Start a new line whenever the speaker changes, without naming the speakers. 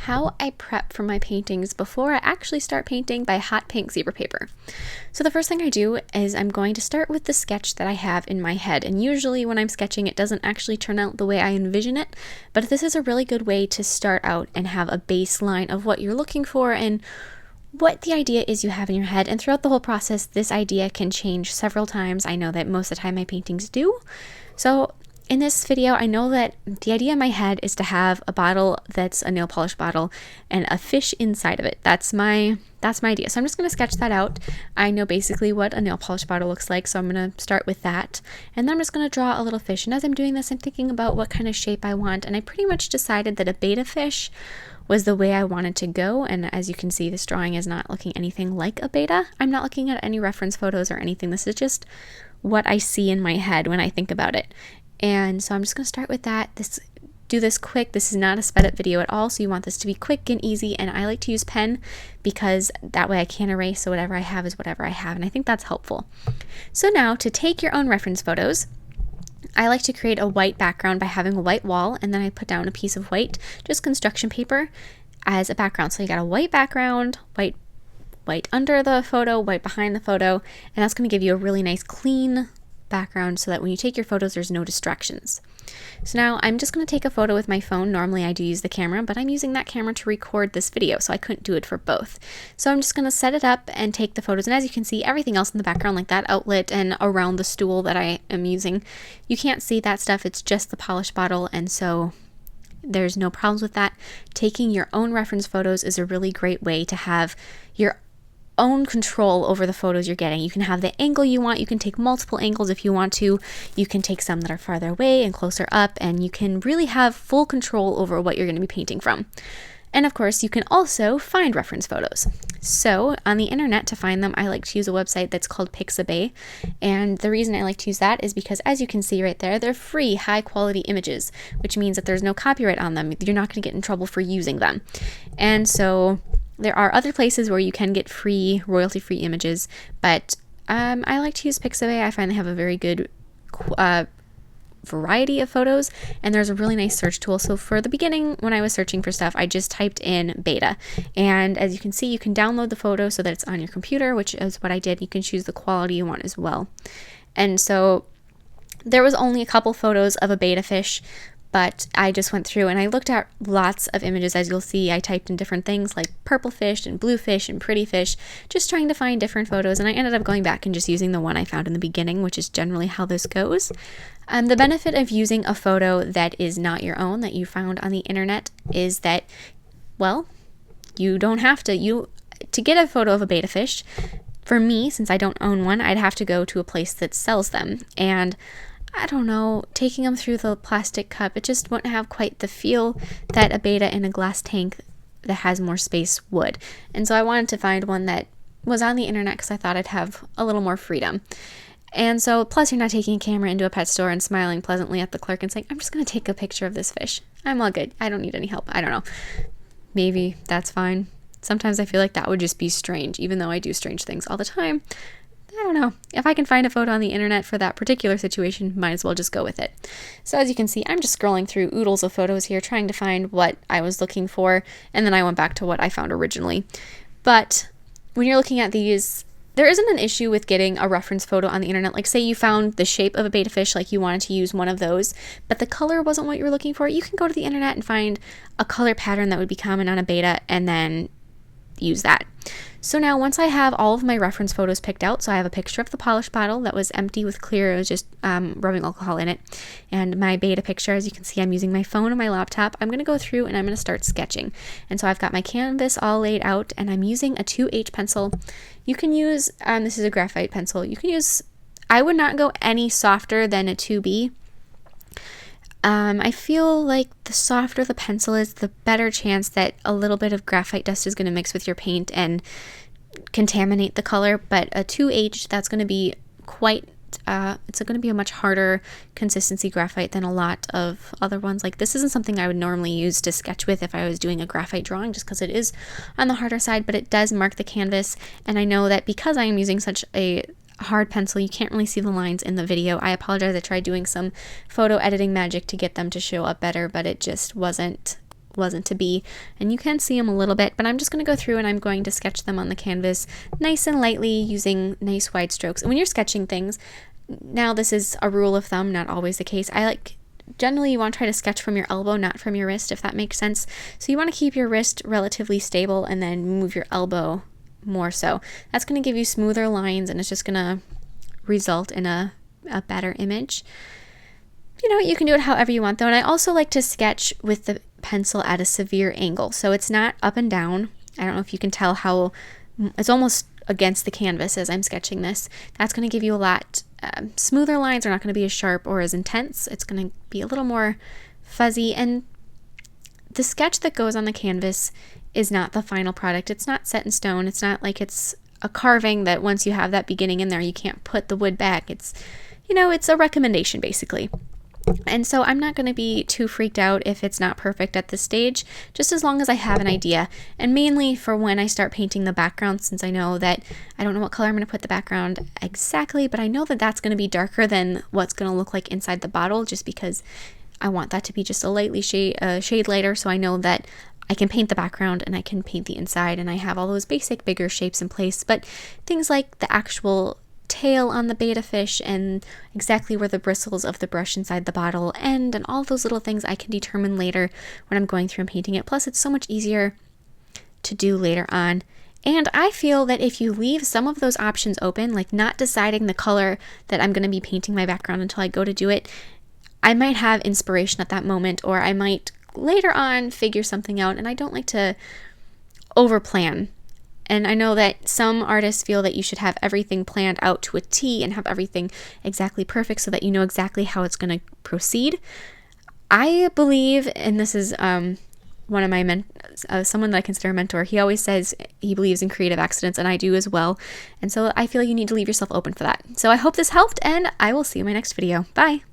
How I Prep for My Paintings Before I Actually Start Painting by HotPinkZebraPaper. So the first thing I do is I'm going to start with the sketch that I have in my head, and usually when I'm sketching it doesn't actually turn out the way I envision it, but this is a really good way to start out and have a baseline of what you're looking for and what the idea is you have in your head. And throughout the whole process, this idea can change several times. I know that most of the time my paintings do. So in this video, I know that the idea in my head is to have a bottle that's a nail polish bottle and a fish inside of it. That's my idea. So I'm just going to sketch that out. I know basically what a nail polish bottle looks like, so I'm going to start with that. And then I'm just going to draw a little fish. And as I'm doing this, I'm thinking about what kind of shape I want. And I pretty much decided that a betta fish was the way I wanted to go. And as you can see, this drawing is not looking anything like a betta. I'm not looking at any reference photos or anything. This is just what I see in my head when I think about it. And so I'm just going to start with that. Do this quick. This is not a sped up video at all, so you want this to be quick and easy. And I like to use pen because that way I can't erase, so whatever I have is whatever I have, and I think that's helpful. So now, to take your own reference photos, I like to create a white background by having a white wall, and then I put down a piece of white, just construction paper, as a background. So you got a white background, white under the photo, white behind the photo, and that's going to give you a really nice clean background so that when you take your photos, there's no distractions. So now I'm just going to take a photo with my phone. Normally I do use the camera, but I'm using that camera to record this video, so I couldn't do it for both. So I'm just going to set it up and take the photos, and as you can see, everything else in the background, like that outlet and around the stool that I am using, you can't see that stuff. It's just the polish bottle, and so there's no problems with that. Taking your own reference photos is a really great way to have your own control over the photos you're getting. You can have the angle you want. You can take multiple angles if you want to. You can take some that are farther away and closer up, and you can really have full control over what you're going to be painting from. And of course, you can also find reference photos. So on the internet, to find them, I like to use a website that's called Pixabay. And the reason I like to use that is because, as you can see right there, they're free, high quality images, which means that there's no copyright on them. You're not going to get in trouble for using them. And so there are other places where you can get free, royalty-free images, but I like to use Pixabay. I find they have a very good variety of photos, and there's a really nice search tool. So for the beginning, when I was searching for stuff, I just typed in betta, and as you can see, you can download the photo so that it's on your computer, which is what I did. You can choose the quality you want as well. And so there was only a couple photos of a betta fish, but I just went through and I looked at lots of images. As you'll see, I typed in different things like purple fish and blue fish and pretty fish, just trying to find different photos, and I ended up going back and just using the one I found in the beginning, which is generally how this goes. The benefit of using a photo that is not your own, that you found on the internet, is that, well, you don't have to get a photo of a betta fish. For me, since I don't own one, I'd have to go to a place that sells them, and I don't know, taking them through the plastic cup, it just wouldn't have quite the feel that a betta in a glass tank that has more space would. And so I wanted to find one that was on the internet because I thought I'd have a little more freedom. And so, plus you're not taking a camera into a pet store and smiling pleasantly at the clerk and saying, I'm just going to take a picture of this fish. I'm all good. I don't need any help. I don't know. Maybe that's fine. Sometimes I feel like that would just be strange, even though I do strange things all the time. I don't know. If I can find a photo on the internet for that particular situation, might as well just go with it. So as you can see, I'm just scrolling through oodles of photos here, trying to find what I was looking for, and then I went back to what I found originally. But when you're looking at these, there isn't an issue with getting a reference photo on the internet. Like, say you found the shape of a betta fish, like you wanted to use one of those, but the color wasn't what you were looking for. You can go to the internet and find a color pattern that would be common on a betta, and then use that. So now, once I have all of my reference photos picked out, so I have a picture of the polish bottle that was empty with clear, it was just rubbing alcohol in it, and my betta picture, as you can see, I'm using my phone and my laptop. I'm going to go through and I'm going to start sketching. And so I've got my canvas all laid out, and I'm using a 2H pencil. You can use, this is a graphite pencil, you can use, I would not go any softer than a 2B. I feel like the softer the pencil is, the better chance that a little bit of graphite dust is going to mix with your paint and contaminate the color. But a 2H, that's going to be it's going to be a much harder consistency graphite than a lot of other ones. Like, this isn't something I would normally use to sketch with if I was doing a graphite drawing, just because it is on the harder side, but it does mark the canvas. And I know that because I am using such a hard pencil, you can't really see the lines in the video. I apologize. I tried doing some photo editing magic to get them to show up better, but it just wasn't wasn't to be. And you can see them a little bit, but I'm just going to go through and I'm going to sketch them on the canvas nice and lightly using nice wide strokes. And when you're sketching things, now this is a rule of thumb, not always the case. Generally you want to try to sketch from your elbow, not from your wrist, if that makes sense. So you want to keep your wrist relatively stable and then move your elbow more so. That's going to give you smoother lines and it's just going to result in a better image. You know, you can do it however you want though. And I also like to sketch with the pencil at a severe angle. So it's not up and down. I don't know if you can tell how it's almost against the canvas as I'm sketching this. That's going to give you a lot smoother lines. Are not going to be as sharp or as intense. It's going to be a little more fuzzy, and the sketch that goes on the canvas is not the final product. It's not set in stone. It's not like it's a carving that once you have that beginning in there, you can't put the wood back. It's, you know, it's a recommendation basically. And so I'm not going to be too freaked out if it's not perfect at this stage, just as long as I have an idea. And mainly for when I start painting the background, since I know that I don't know what color I'm going to put the background exactly, but I know that that's going to be darker than what's going to look like inside the bottle, just because I want that to be just a lightly shade lighter, so I know that I can paint the background and I can paint the inside, and I have all those basic bigger shapes in place. But things like the actual tail on the betta fish and exactly where the bristles of the brush inside the bottle end and all those little things I can determine later when I'm going through and painting it. Plus it's so much easier to do later on. And I feel that if you leave some of those options open, like not deciding the color that I'm going to be painting my background until I go to do it, I might have inspiration at that moment, or I might later on figure something out. And I don't like to overplan. And I know that some artists feel that you should have everything planned out to a T and have everything exactly perfect so that you know exactly how it's going to proceed. I believe, and this is one of my someone that I consider a mentor, he always says he believes in creative accidents, and I do as well. And so I feel you need to leave yourself open for that. So I hope this helped, and I will see you in my next video. Bye!